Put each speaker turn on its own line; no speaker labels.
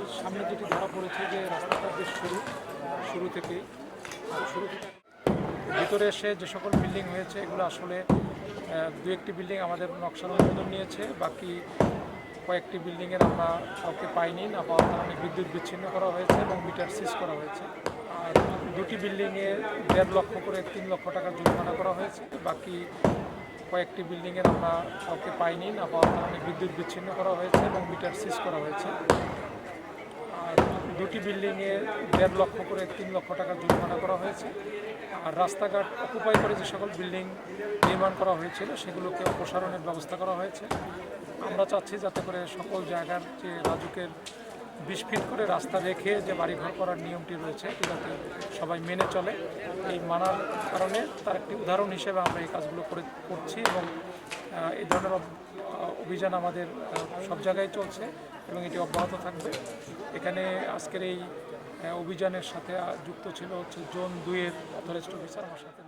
আমাদের সামনে যেটি ধরা পড়েছে যে রাস্তাটা বেশ শুরু থেকেই ভিতরে এসে যে সকল বিল্ডিং হয়েছে এগুলো আসলে দু একটি বিল্ডিং আমাদের নকশার অনুমোদন নিয়েছে, বাকি কয়েকটি বিল্ডিংয়ের আমরা কাউকে পাইনি, না পাওয়ার কারণে বিদ্যুৎ বিচ্ছিন্ন করা হয়েছে এবং মিটার সিজ করা হয়েছে। আর দুটি বিল্ডিংয়ে 1.5 লক্ষ করে 3 লক্ষ টাকা জরিমানা করা হয়েছে। বাকি কয়েকটি বিল্ডিংয়ের আমরা কাউকে পাইনি, না পাওয়ার কারণে বিদ্যুৎ বিচ্ছিন্ন করা হয়েছে এবং মিটার সিজ করা হয়েছে। আর দুটি বিল্ডিংয়ে 1.5 লক্ষ করে 3 লক্ষ টাকা জরিমানা করা হয়েছে। আর রাস্তাঘাট অকুপাই করে যে সকল বিল্ডিং নির্মাণ করা হয়েছিল সেগুলোকে অপসারণের ব্যবস্থা করা হয়েছে। আমরা চাচ্ছি যাতে করে সকল জায়গার যে রাজুকের 20 ফিট করে রাস্তা রেখে যে বাড়িঘর করার নিয়মটি রয়েছে এটি যাতে সবাই মেনে চলে, এই মানার কারণে তার একটি উদাহরণ হিসেবে আমরা এই কাজগুলো করছি এবং এই ধরনের অভিযান আমাদের সব জায়গায় চলছে এবং এটি অব্যাহত থাকবে। এখানে আজকের এই অভিযানের সাথে যুক্ত ছিল জোন 2-এর অথরাইজড অফিসার আমার সাথে।